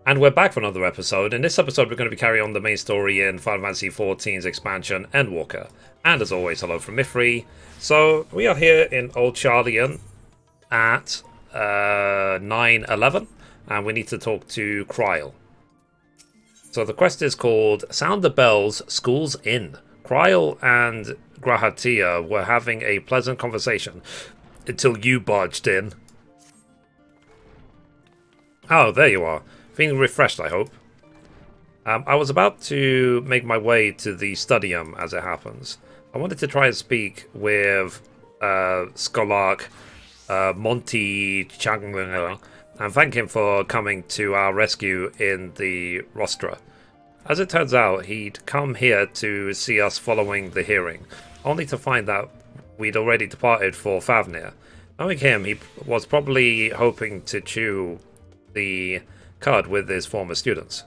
And we're back for another episode. In this episode, we're going to be carrying on the main story in Final Fantasy XIV's expansion, Endwalker. And as always, hello from Mithrie. So, we are here in Old Charlian at 9:11, and we need to talk to Kryl. So the quest is called Sound the Bells, School's In. Kryl and Grahatia were having a pleasant conversation until you barged in. Oh, there you are. Feeling refreshed, I hope. I was about to make my way to the Studium, as it happens. I wanted to try and speak with Scholark Monty Changler and thank him for coming to our rescue in the Rostra. As it turns out, he'd come here to see us following the hearing, only to find that we'd already departed for Favnir. Knowing him, he was probably hoping to chew the cud with his former students.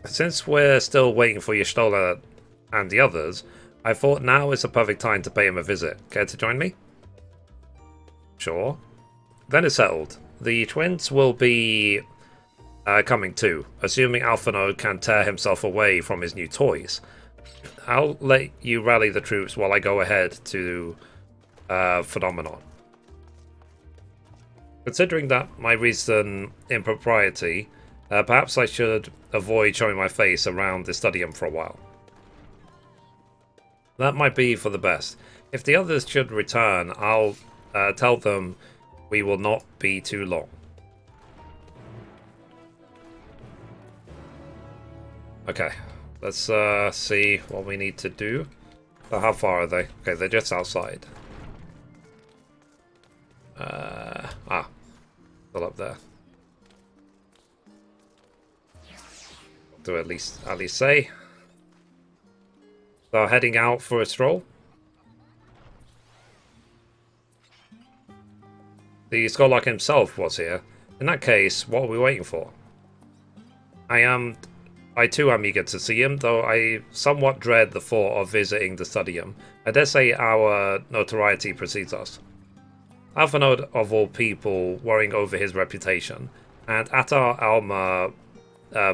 Since we're still waiting for Y'shtola and the others, I thought now is the perfect time to pay him a visit. Care to join me? Sure. Then it's settled. The twins will be coming too, assuming Alphinaud can tear himself away from his new toys. I'll let you rally the troops while I go ahead to Phenomenon. Considering that my recent impropriety, perhaps I should avoid showing my face around the Studium for a while. That might be for the best. If the others should return, I'll tell them we will not be too long. Okay, let's see what we need to do. So how far are they? Okay, they're just outside. Still up there. Do at least say. So heading out for a stroll. The Scholark himself was here. In that case, what are we waiting for? I too am eager to see him, though I somewhat dread the thought of visiting the Studium. I dare say our notoriety precedes us. Alphinaud, of all people, worrying over his reputation, and Atar Alma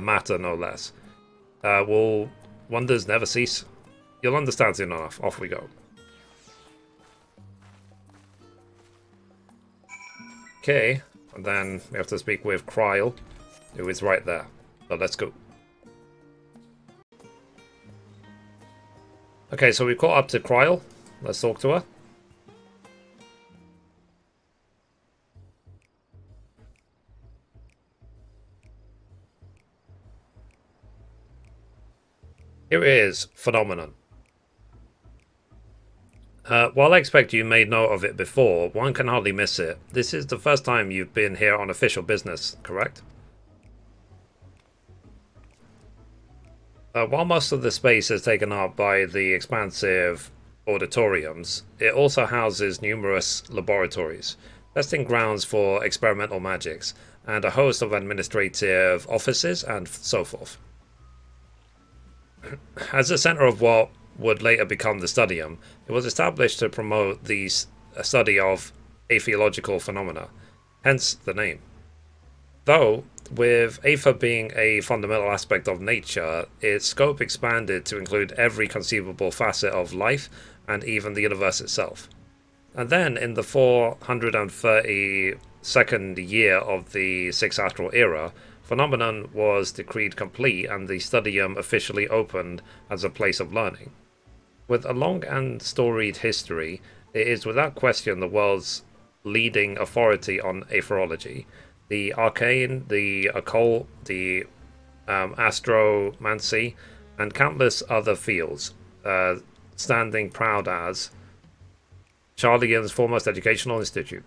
matter no less. Will wonders never cease? You'll understand soon enough. Off we go. Okay, and then we have to speak with Kryl, who is right there. So let's go. Okay, so we caught up to Kryl. Let's talk to her. Here is Phenomenon. While I expect you made note of it before, one can hardly miss it. This is the first time you've been here on official business, correct? While most of the space is taken up by the expansive auditoriums, it also houses numerous laboratories, testing grounds for experimental magics, and a host of administrative offices and so forth. As the center of what would later become the Studium, it was established to promote the study of atheological phenomena, hence the name. Though, with Aether being a fundamental aspect of nature, its scope expanded to include every conceivable facet of life and even the universe itself. And then, in the 432nd year of the Sixth Astral Era, Phenomenon was decreed complete and the Studium officially opened as a place of learning. With a long and storied history, it is without question the world's leading authority on aetherology. The arcane, the occult, the astromancy, and countless other fields, standing proud as Charlian's foremost educational institute.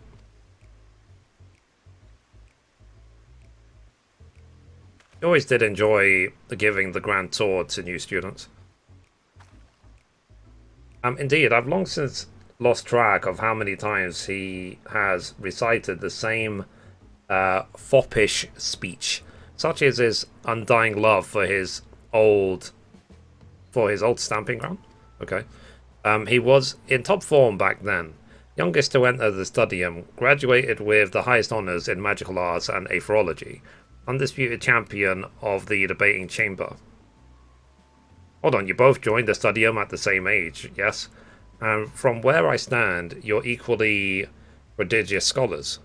I always did enjoy giving the grand tour to new students. Indeed, I've long since lost track of how many times he has recited the same foppish speech, such as his undying love for his old stamping ground. Okay, he was in top form back then, youngest to enter the Studium, graduated with the highest honors in magical arts and aetherology. undisputed champion of the debating chamber. Hold on, you both joined the studium at the same age, yes? And from where I stand, you're equally prodigious scholars.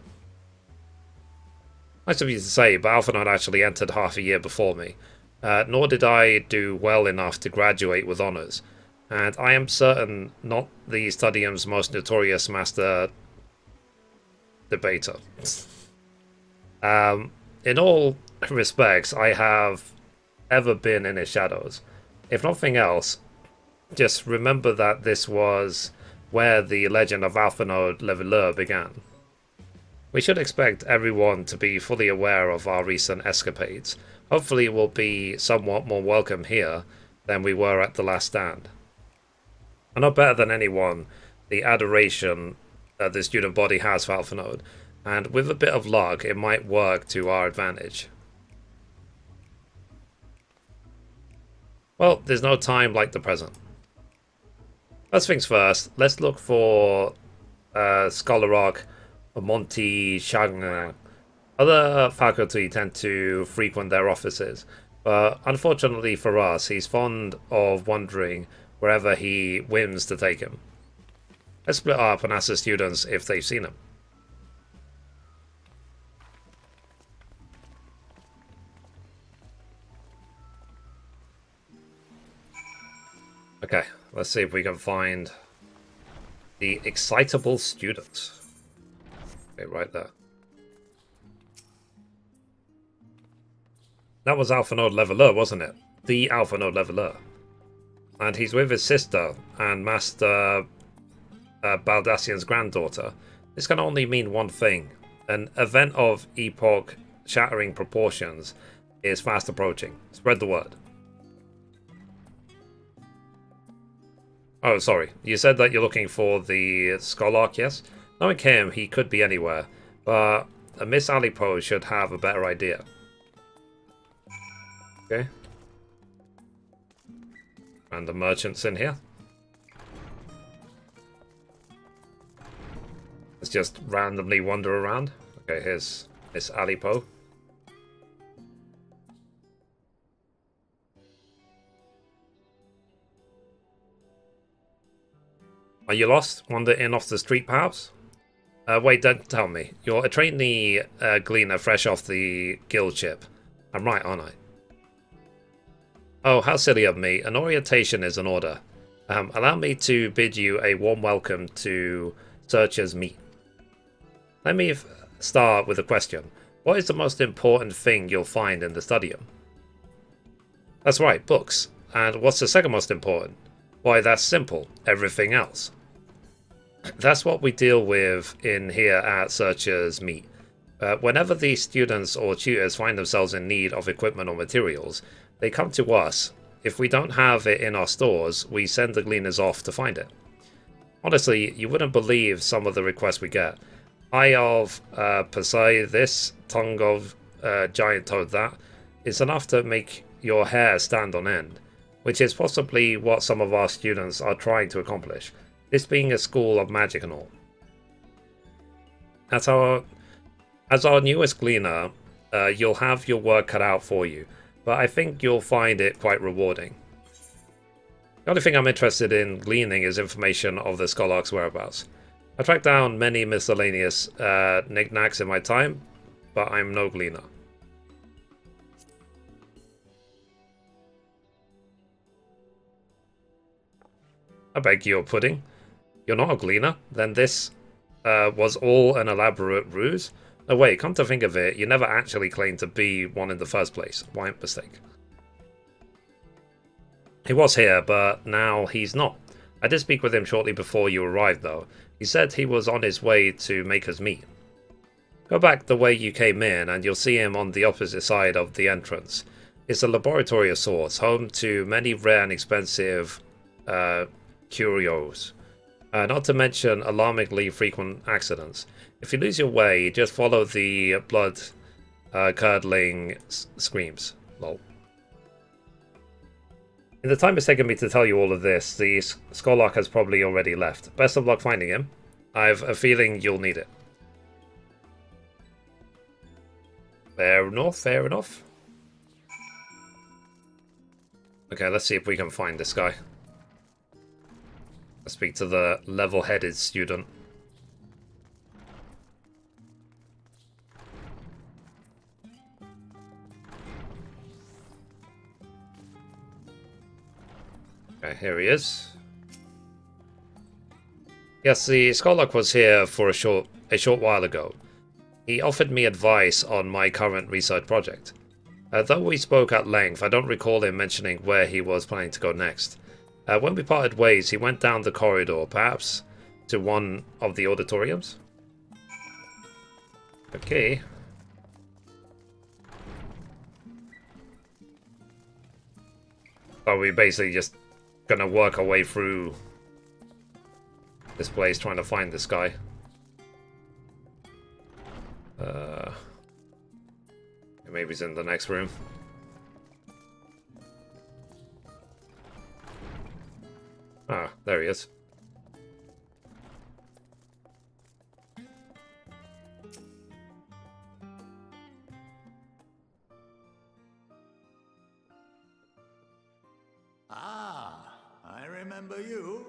Nice of you to say, but Alphinaud actually entered half a year before me. Nor did I do well enough to graduate with honours. And I am certain not the studium's most notorious master debater. In all respects, I have ever been in his shadows. If nothing else, just remember that this was where the legend of Alphinaud Leveleur began. We should expect everyone to be fully aware of our recent escapades. Hopefully we'll be somewhat more welcome here than we were at the last stand. I know better than anyone the adoration that the student body has for Alphinaud, and with a bit of luck it might work to our advantage. Well, there's no time like the present. First things first, let's look for Scholararch Monty Shang. Other faculty tend to frequent their offices, but unfortunately for us, he's fond of wandering wherever he whims to take him. Let's split up and ask the students if they've seen him. Okay, let's see if we can find the excitable students. Okay, right there. That was Alphinaud Leveleur, wasn't it? The Alphinaud Leveleur. And he's with his sister and Master Baldassian's granddaughter. This can only mean one thing. An event of epoch-shattering proportions is fast approaching. Spread the word. Oh, sorry. You said that you're looking for the Scholararch, yes? Knowing him, he could be anywhere, but Miss Alipo should have a better idea. Okay. And the merchant's in here. Let's just randomly wander around. Okay, here's Miss Alipo. Are you lost? Wander in off the street, perhaps? Wait, don't tell me. You're a trainee gleaner fresh off the guild ship. I'm right, aren't I? Oh, how silly of me. An orientation is an order. Allow me to bid you a warm welcome to Searcher's Meet. Let me start with a question. What is the most important thing you'll find in the studium? That's right, books. And what's the second most important? Why, that's simple. Everything else. That's what we deal with in here at Searcher's Meet. Whenever the students or tutors find themselves in need of equipment or materials, they come to us. If we don't have it in our stores, we send the gleaners off to find it. Honestly, you wouldn't believe some of the requests we get. Eye of Pasai this, tongue of giant toad that. It's enough to make your hair stand on end, which is possibly what some of our students are trying to accomplish. This being a school of magic and all. As our newest gleaner, you'll have your work cut out for you, but I think you'll find it quite rewarding. The only thing I'm interested in gleaning is information of the Scholararch's whereabouts. I tracked down many miscellaneous knickknacks in my time, but I'm no gleaner. I beg your pudding. You're not a gleaner? Then this was all an elaborate ruse? No, wait, come to think of it, you never actually claimed to be one in the first place. Why mistake? He was here, but now he's not. I did speak with him shortly before you arrived, though. He said he was on his way to make us meet. Go back the way you came in, and you'll see him on the opposite side of the entrance. It's a laboratory of sorts, home to many rare and expensive curios. Not to mention alarmingly frequent accidents. If you lose your way, just follow the blood-curdling screams. Lol. In the time it's taken me to tell you all of this, the Scholararch has probably already left. Best of luck finding him. I've a feeling you'll need it. Fair enough, fair enough. Okay, let's see if we can find this guy. Let's speak to the level-headed student. Okay, here he is. Yes, the Scholar was here for a short while ago. He offered me advice on my current research project. Though we spoke at length, I don't recall him mentioning where he was planning to go next. When we parted ways, he went down the corridor, perhaps to one of the auditoriums? Okay. So we're basically just gonna work our way through this place trying to find this guy. Maybe he's in the next room. Ah, there he is. Ah, I remember you.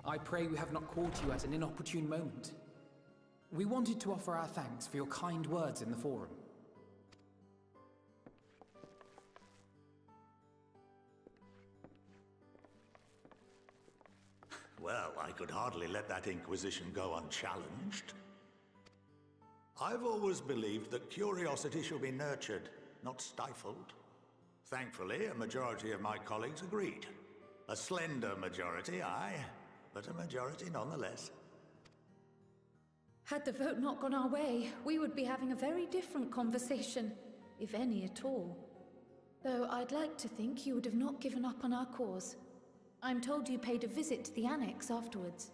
I pray we have not caught you at an inopportune moment. We wanted to offer our thanks for your kind words in the forum. Well, I could hardly let that inquisition go unchallenged. I've always believed that curiosity should be nurtured, not stifled. Thankfully, a majority of my colleagues agreed. A slender majority, aye, but a majority nonetheless. Had the vote not gone our way, we would be having a very different conversation, if any at all. Though I'd like to think you would have not given up on our cause. I'm told you paid a visit to the Annex afterwards.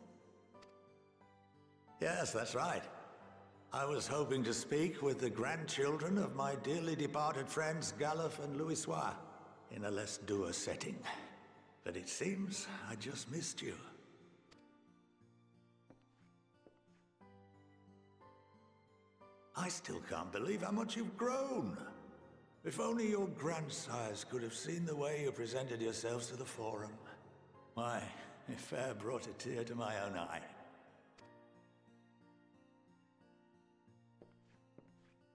Yes, that's right. I was hoping to speak with the grandchildren of my dearly departed friends Galuf and Louisoix in a less dour setting. But it seems I just missed you. I still can't believe how much you've grown. If only your grandsires could have seen the way you presented yourselves to the Forum. Why, it fair brought a tear to my own eye.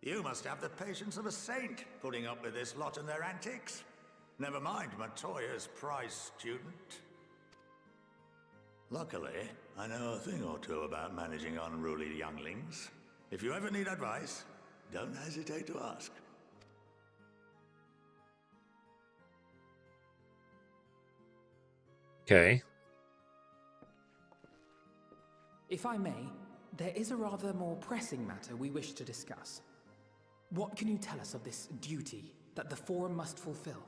You must have the patience of a saint, putting up with this lot and their antics. Never mind Matoya's prize student. Luckily, I know a thing or two about managing unruly younglings. If you ever need advice, don't hesitate to ask. Okay. If I may, there is a rather more pressing matter we wish to discuss. What can you tell us of this duty that the Forum must fulfill?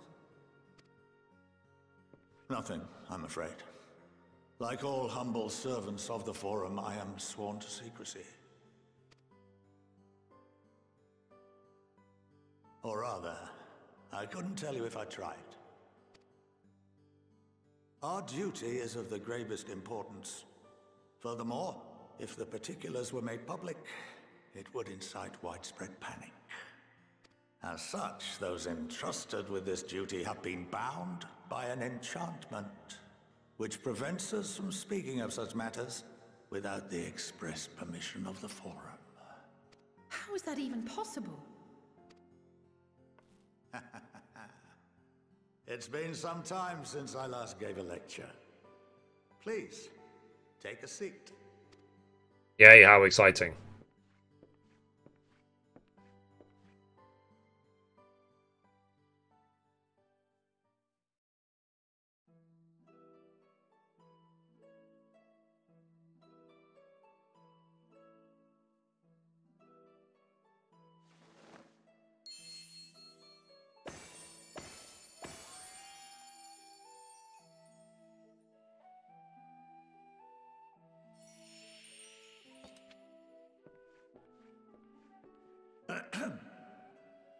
Nothing, I'm afraid. Like all humble servants of the Forum, I am sworn to secrecy. Or rather, I couldn't tell you if I tried. Our duty is of the gravest importance. Furthermore, if the particulars were made public, it would incite widespread panic. As such, those entrusted with this duty have been bound by an enchantment, which prevents us from speaking of such matters without the express permission of the Forum. How is that even possible? It's been some time since I last gave a lecture. Please, take a seat. Yay, how exciting.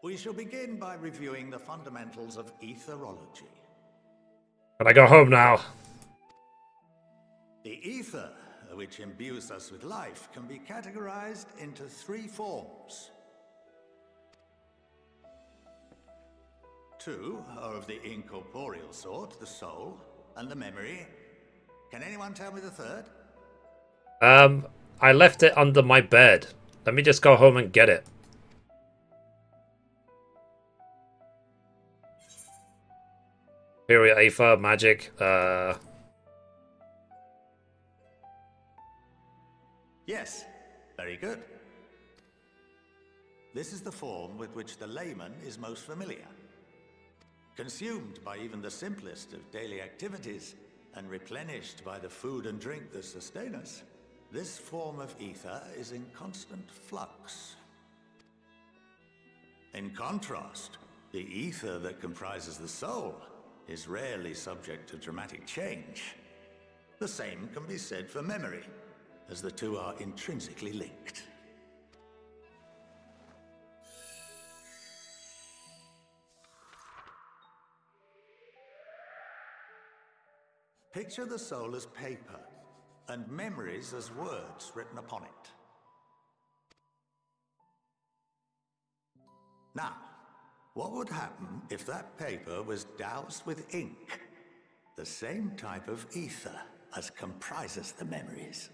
We shall begin by reviewing the fundamentals of etherology. Can I go home now? The ether, which imbues us with life, can be categorized into 3 forms. 2 are of the incorporeal sort, the soul, and the memory. Can anyone tell me the third? I left it under my bed. Let me just go home and get it. Superior Aether, magic, Yes, very good. This is the form with which the layman is most familiar. Consumed by even the simplest of daily activities, and replenished by the food and drink that sustain us, this form of ether is in constant flux. In contrast, the ether that comprises the soul is rarely subject to dramatic change. The same can be said for memory, as the two are intrinsically linked. Picture the soul as paper, and memories as words written upon it. Now, what would happen if that paper was doused with ink? The same type of ether as comprises the memories.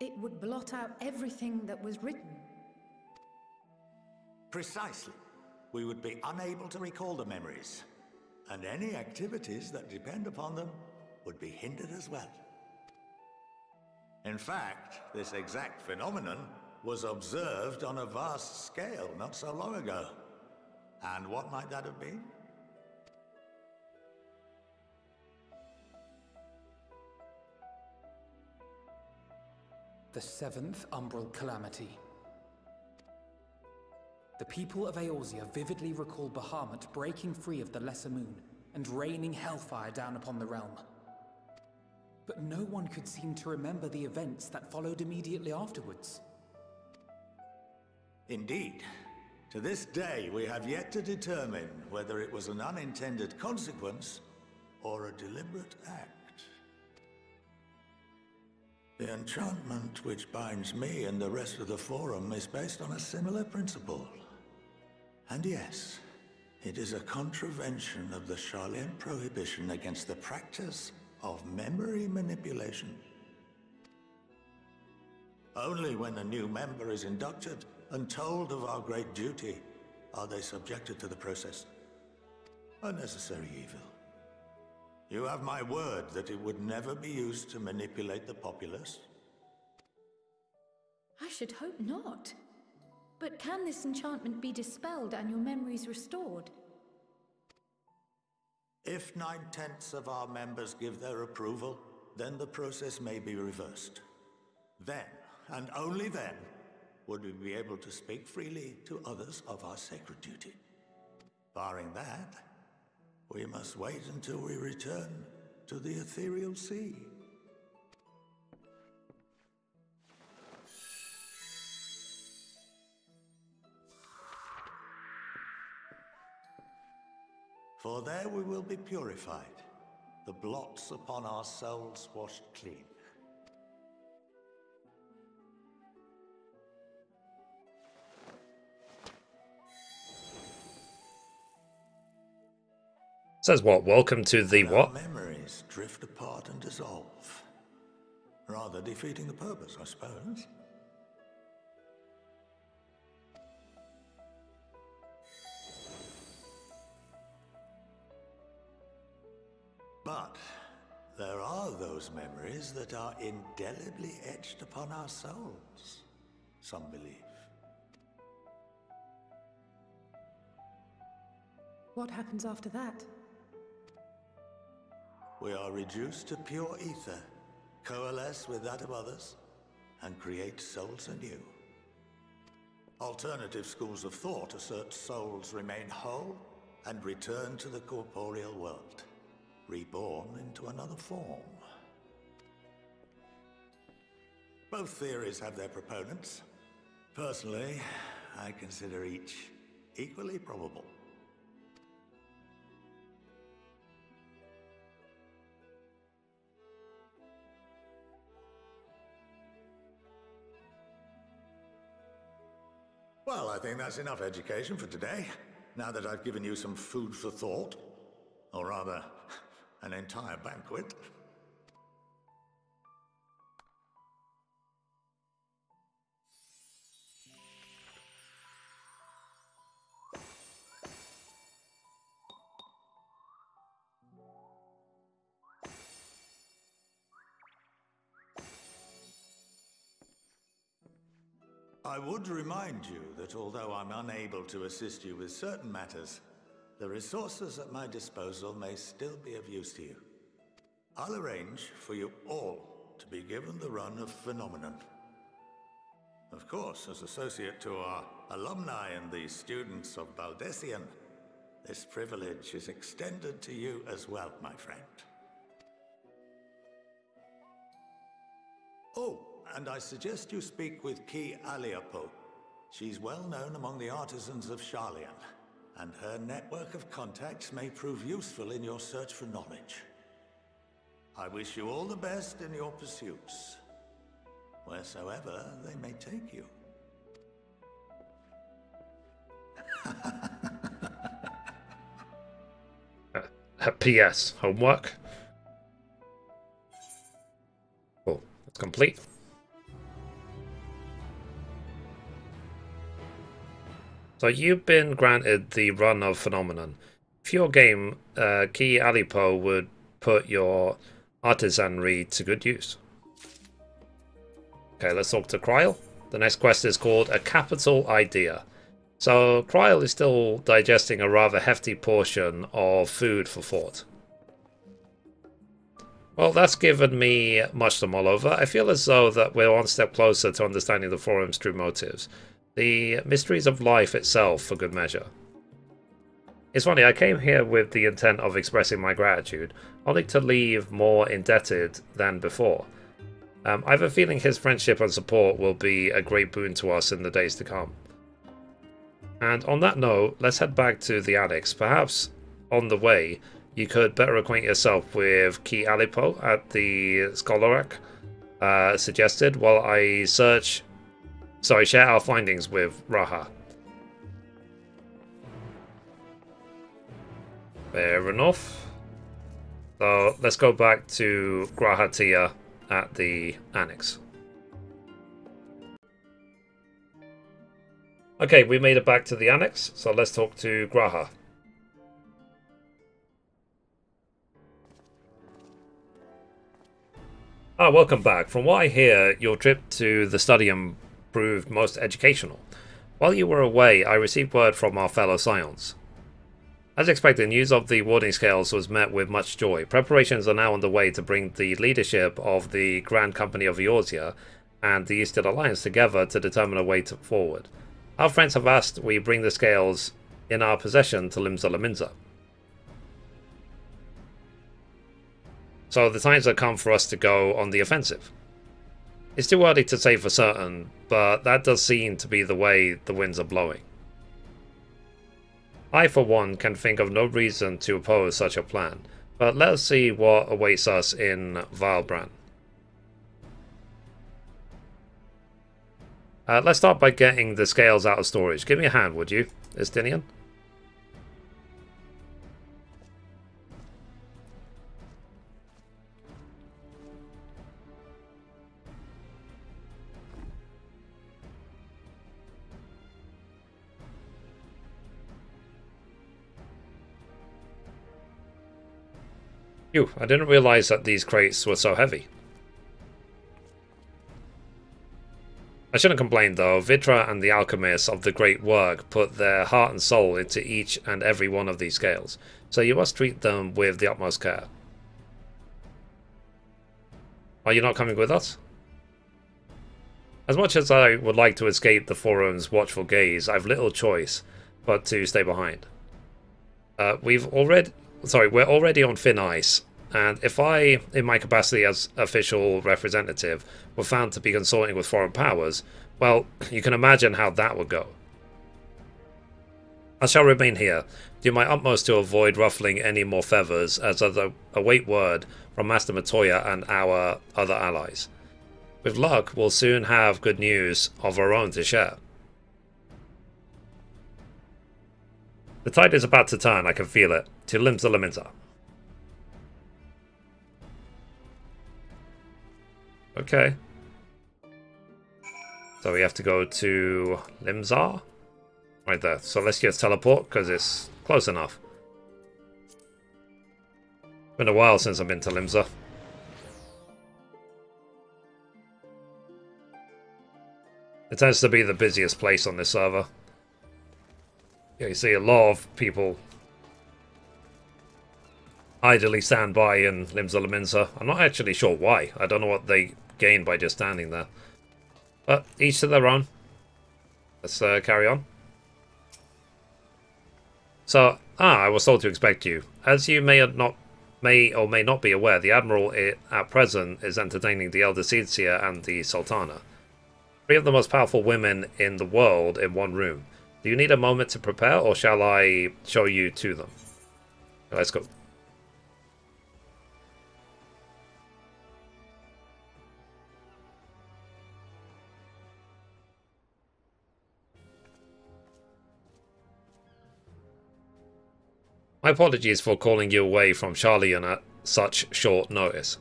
It would blot out everything that was written. Precisely. We would be unable to recall the memories, and any activities that depend upon them would be hindered as well. In fact, this exact phenomenon was observed on a vast scale not so long ago. And what might that have been? The 7th Umbral Calamity. The people of Eorzea vividly recall Bahamut breaking free of the Lesser Moon and raining hellfire down upon the realm. But no one could seem to remember the events that followed immediately afterwards. Indeed. To this day, we have yet to determine whether it was an unintended consequence or a deliberate act. The enchantment which binds me and the rest of the Forum is based on a similar principle. And yes, it is a contravention of the Sharlayan prohibition against the practice of memory manipulation. Only when a new member is inducted and told of our great duty are they subjected to the process. A necessary evil. You have my word that it would never be used to manipulate the populace? I should hope not. But can this enchantment be dispelled and your memories restored? If 9/10 of our members give their approval, then the process may be reversed. Then, and only then, would we be able to speak freely to others of our sacred duty. Barring that, we must wait until we return to the ethereal sea. For there we will be purified, the blots upon our souls washed clean. Says what? Welcome to the what? Our memories drift apart and dissolve. Rather defeating the purpose, I suppose. But there are those memories that are indelibly etched upon our souls, some believe. What happens after that? We are reduced to pure ether, coalesce with that of others, and create souls anew. Alternative schools of thought assert souls remain whole and return to the corporeal world, reborn into another form. Both theories have their proponents. Personally, I consider each equally probable. Well, I think that's enough education for today, now that I've given you some food for thought. Or rather, an entire banquet. I would remind you that although I'm unable to assist you with certain matters, the resources at my disposal may still be of use to you. I'll arrange for you all to be given the run of Phenomenon. Of course, as associate to our alumni and the students of Baldessian, this privilege is extended to you as well, my friend. Oh, and I suggest you speak with Ki Aliapo. She's well known among the artisans of Sharlayan, and her network of contacts may prove useful in your search for knowledge. I wish you all the best in your pursuits, wheresoever they may take you. P.S. Homework. Cool. That's complete. So you've been granted the run of Phenomenon. For your game, Ki Alipo would put your artisanry to good use. Okay, let's talk to Kryl. The next quest is called A Capital Idea. So Kryl is still digesting a rather hefty portion of food for thought. Well, that's given me much to mull over. I feel as though that we're one step closer to understanding the forum's true motives. The mysteries of life itself, for good measure. It's funny, I came here with the intent of expressing my gratitude, only to leave more indebted than before. I have a feeling his friendship and support will be a great boon to us in the days to come. And on that note, let's head back to the annex. Perhaps on the way, you could better acquaint yourself with Ki Alipo at the Scholarak suggested, while I share our findings with Raha. Fair enough. So let's go back to Grahatia at the annex. Okay, we made it back to the annex, so let's talk to Graha. Welcome back. From what I hear, your trip to the Studium proved most educational. While you were away, I received word from our fellow Scions. As expected, news of the Warding Scales was met with much joy. Preparations are now underway to bring the leadership of the Grand Company of Eorzea and the Eastern Alliance together to determine a way forward. Our friends have asked we bring the scales in our possession to Limsa Laminza. So the times have come for us to go on the offensive. It's too early to say for certain, but that does seem to be the way the winds are blowing. I, for one, can think of no reason to oppose such a plan, but let us see what awaits us in Valbrand. Let's start by getting the scales out of storage. Give me a hand, would you, Estinian? Phew, I didn't realize that these crates were so heavy. I shouldn't complain though. Vitra and the alchemists of the great work put their heart and soul into each and every one of these scales, so you must treat them with the utmost care. Are you not coming with us? As much as I would like to escape the forum's watchful gaze, I've little choice but to stay behind. We've already sorry, we're already on thin ice. And if I, in my capacity as official representative, were found to be consorting with foreign powers, well, you can imagine how that would go. I shall remain here, do my utmost to avoid ruffling any more feathers, as I await word from Master Matoya and our other allies. With luck, we'll soon have good news of our own to share. The tide is about to turn, I can feel it, to Limsa. Okay. So we have to go to Limsa? Right there. So let's just teleport, because it's close enough. Been a while since I've been to Limsa. It tends to be the busiest place on this server. Yeah, you see a lot of people idly stand by in Limsa. I'm not actually sure why. I don't know what they gain by just standing there. But each to their own. Let's carry on. So, I was told to expect you. As you may or may not be aware, the Admiral at present is entertaining the Elder Seedseer and the Sultana. 3 of the most powerful women in the world in one room. Do you need a moment to prepare, or shall I show you to them? Let's go. My apologies for calling you away from Charlian at such short notice.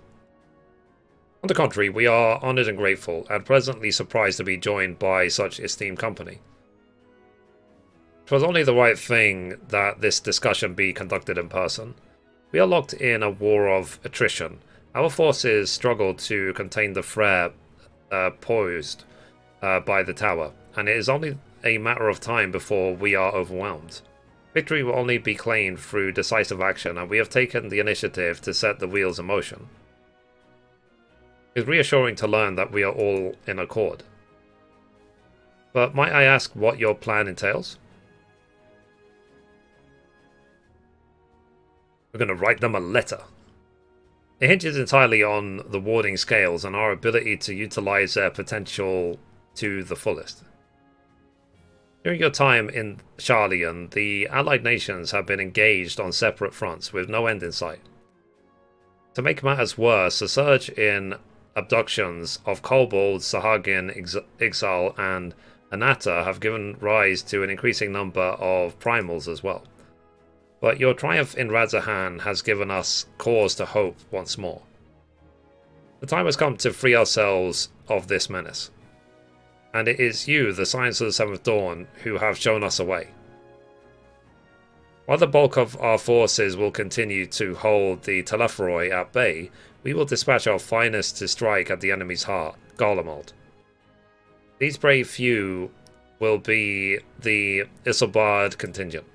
On the contrary, we are honoured and grateful, and pleasantly surprised to be joined by such esteemed company. It was only the right thing that this discussion be conducted in person. We are locked in a war of attrition. Our forces struggle to contain the threat posed by the tower, and it is only a matter of time before we are overwhelmed. Victory will only be claimed through decisive action, and we have taken the initiative to set the wheels in motion. It is reassuring to learn that we are all in accord. But might I ask what your plan entails? We're going to write them a letter. It hinges entirely on the warding scales and our ability to utilize their potential to the fullest. During your time in Charlian, the allied nations have been engaged on separate fronts with no end in sight. To make matters worse, a surge in abductions of kobolds, Sahagin, Ixal, and Anata have given rise to an increasing number of primals as well. But your triumph in Radzahan has given us cause to hope once more. The time has come to free ourselves of this menace. And it is you, the Scions of the Seventh Dawn, who have shown us a way. While the bulk of our forces will continue to hold the Telepharoi at bay, we will dispatch our finest to strike at the enemy's heart, Garlemald. These brave few will be the Isilbard contingent.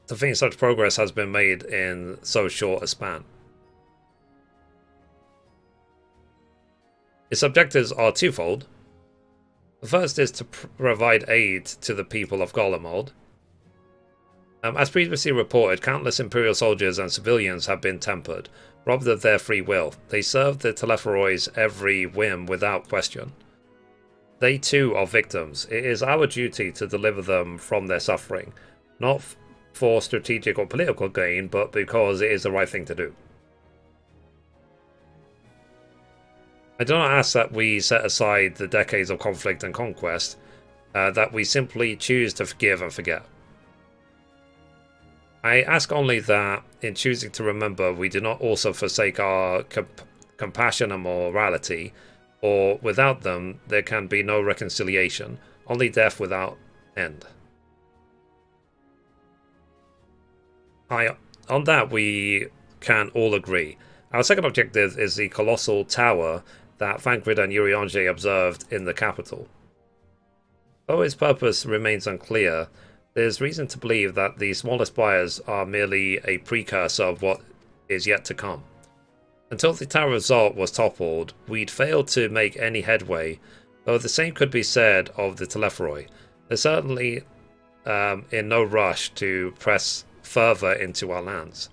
To think such progress has been made in so short a span. Its objectives are twofold. The first is to provide aid to the people of Garlemald. As previously reported, countless Imperial soldiers and civilians have been tempered, robbed of their free will. They serve the Telepharoi's every whim without question. They too are victims. It is our duty to deliver them from their suffering, not for strategic or political gain, but because it is the right thing to do. I do not ask that we set aside the decades of conflict and conquest, that we simply choose to forgive and forget. I ask only that, in choosing to remember, we do not also forsake our compassion and morality, or without them there can be no reconciliation, only death without end. On that we can all agree. Our second objective is the colossal tower that Thancred and Urianger observed in the capital. Though its purpose remains unclear, there is reason to believe that the smaller spires are merely a precursor of what is yet to come. Until the Tower of Zalt was toppled, we'd failed to make any headway, though the same could be said of the Telepharoi. There certainly in no rush to press further into our lands.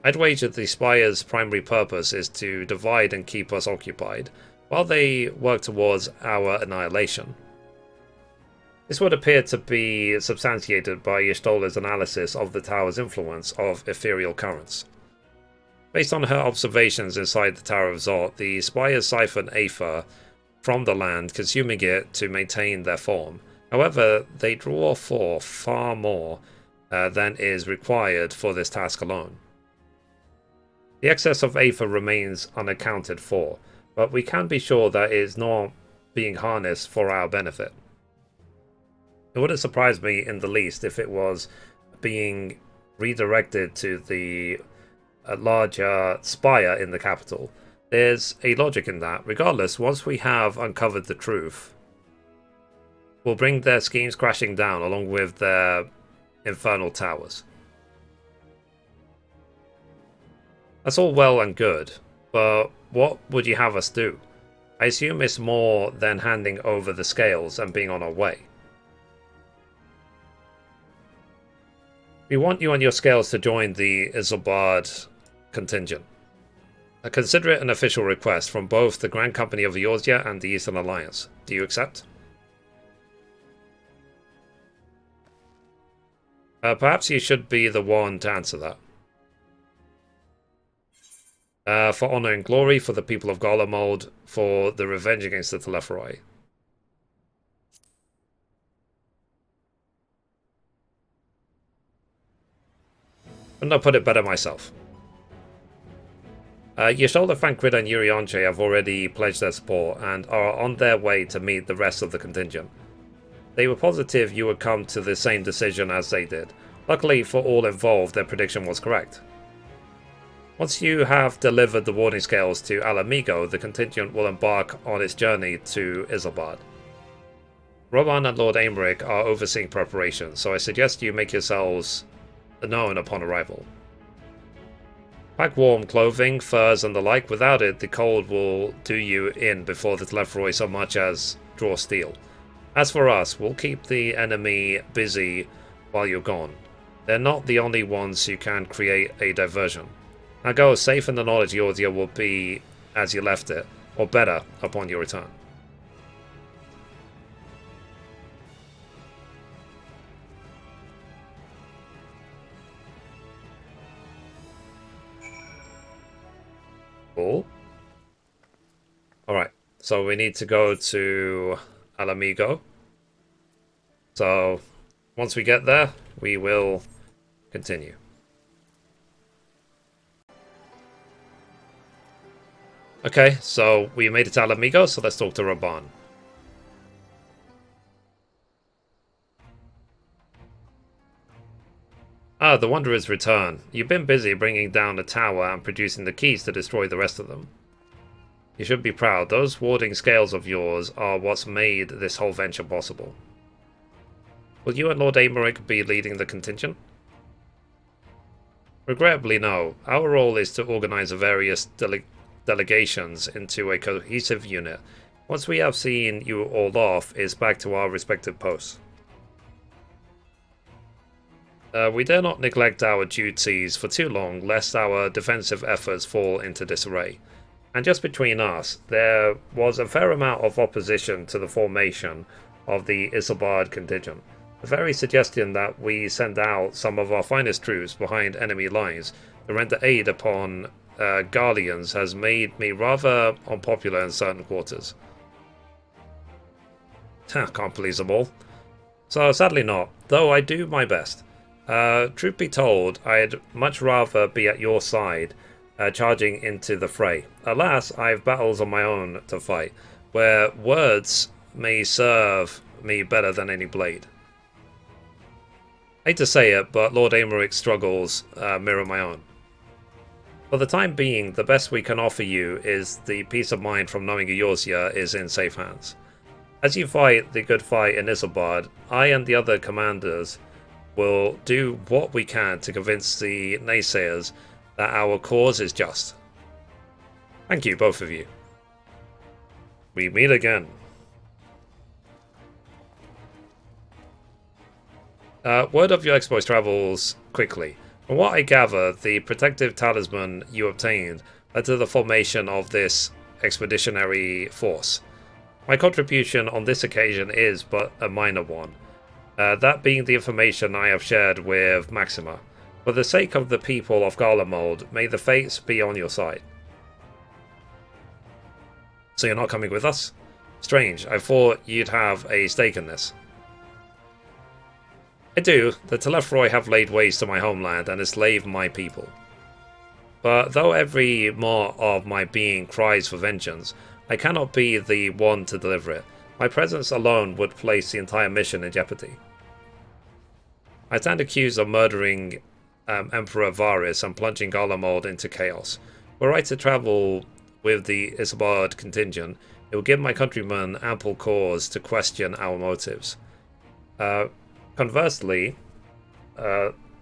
I'd wager the Spire's primary purpose is to divide and keep us occupied, while they work towards our annihilation. This would appear to be substantiated by Y'shtola's analysis of the tower's influence of ethereal currents. Based on her observations inside the Tower of Zot, the Spires siphon aether from the land, consuming it to maintain their form. However, they draw forth far more than is required for this task alone. The excess of aether remains unaccounted for, but we can be sure that it is not being harnessed for our benefit. It wouldn't surprise me in the least if it was being redirected to the larger spire in the capital. There's a logic in that. Regardless, once we have uncovered the truth, we'll bring their schemes crashing down along with their infernal towers. That's all well and good, but what would you have us do? I assume it's more than handing over the scales and being on our way. We want you and your scales to join the Isilbard contingent. I consider it an official request from both the Grand Company of Eorzea and the Eastern Alliance. Do you accept? Perhaps you should be the one to answer that. For honor and glory, for the people of Garlemald, for the revenge against the Telephroi. Couldn't I put it better myself? Y'shtola, Thancred, and Urianger have already pledged their support and are on their way to meet the rest of the contingent. They were positive you would come to the same decision as they did. Luckily for all involved, their prediction was correct. Once you have delivered the warning scales to Alamigo, the contingent will embark on its journey to Isilbard. Roman and Lord Aymeric are overseeing preparations, so I suggest you make yourselves known upon arrival. Pack warm clothing, furs and the like. Without it, the cold will do you in before the Telephroi so much as draw steel. As for us, we'll keep the enemy busy while you're gone. They're not the only ones who can create a diversion. Now go safe in the knowledge Eorzea will be as you left it, or better, upon your return. Cool. Alright, so we need to go to Alamigo. So, once we get there, we will continue. Okay, so we made it to Alamigo, so let's talk to Raban. Ah, the Wanderer's return. You've been busy bringing down the tower and producing the keys to destroy the rest of them. You should be proud. Those warding scales of yours are what's made this whole venture possible. Will you and Lord Aymeric be leading the contingent? Regrettably, no. Our role is to organize the various delegations into a cohesive unit. Once we have seen you all off, it's back to our respective posts. We dare not neglect our duties for too long, lest our defensive efforts fall into disarray. And just between us, there was a fair amount of opposition to the formation of the Isilbard contingent. The very suggestion that we send out some of our finest troops behind enemy lines to render aid upon Garleans has made me rather unpopular in certain quarters. Can't please them all. So sadly not, though I do my best. Truth be told, I'd much rather be at your side, charging into the fray. Alas, I have battles on my own to fight, where words may serve me better than any blade. I hate to say it, but Lord Aymeric's struggles mirror my own. For the time being, the best we can offer you is the peace of mind from knowing Eorzea is in safe hands. As you fight the good fight in Isilbard, I and the other commanders will do what we can to convince the naysayers that our cause is just. Thank you, both of you. We meet again. Word of your exploits travels quickly. From what I gather, the protective talisman you obtained led to the formation of this expeditionary force. My contribution on this occasion is but a minor one, that being the information I have shared with Maxima. For the sake of the people of Garlemald, may the fates be on your side. So you're not coming with us? Strange, I thought you'd have a stake in this. I do. The Telephroi have laid waste to my homeland and enslaved my people. But though every more of my being cries for vengeance, I cannot be the one to deliver it. My presence alone would place the entire mission in jeopardy. I stand accused of murdering Emperor Varys and plunging Garlemald into chaos. Were I to travel with the Isambard contingent, it will give my countrymen ample cause to question our motives. Conversely,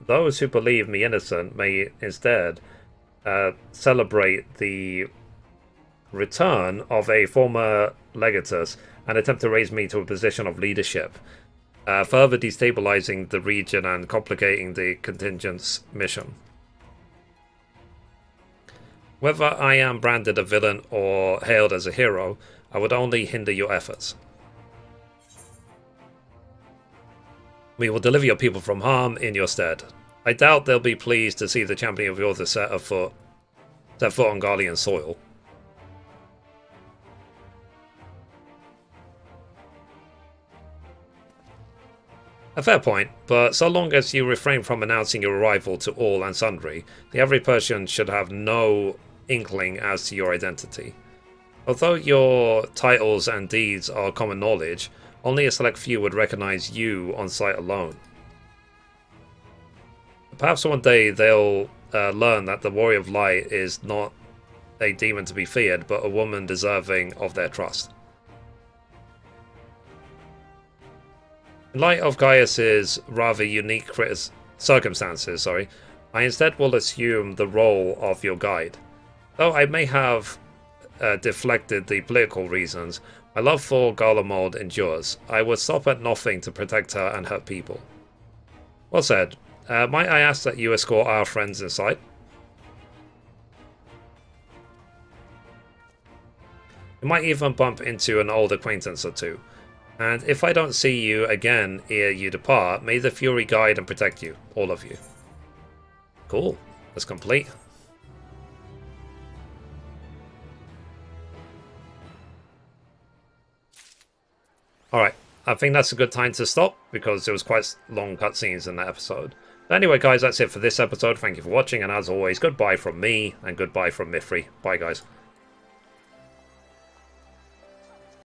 those who believe me innocent may instead celebrate the return of a former legatus and attempt to raise me to a position of leadership, further destabilizing the region and complicating the contingent's mission. Whether I am branded a villain or hailed as a hero, I would only hinder your efforts. We will deliver your people from harm in your stead. I doubt they'll be pleased to see the champion of yours set foot on Garlean soil. A fair point, but so long as you refrain from announcing your arrival to all and sundry, the average person should have no inkling as to your identity. Although your titles and deeds are common knowledge, only a select few would recognize you on sight alone. Perhaps one day they'll learn that the Warrior of Light is not a demon to be feared, but a woman deserving of their trust. In light of Gaius's rather unique circumstances, I instead will assume the role of your guide. Though I may have deflected the political reasons, my love for Garlemald endures. I would stop at nothing to protect her and her people. Well said. Might I ask that you escort our friends inside? You might even bump into an old acquaintance or two. And if I don't see you again ere you depart, may the Fury guide and protect you, all of you. Cool. That's complete. Alright, I think that's a good time to stop, because there was quite long cutscenes in that episode. But anyway, guys, that's it for this episode. Thank you for watching, and as always, goodbye from me, and goodbye from Mithrie. Bye, guys.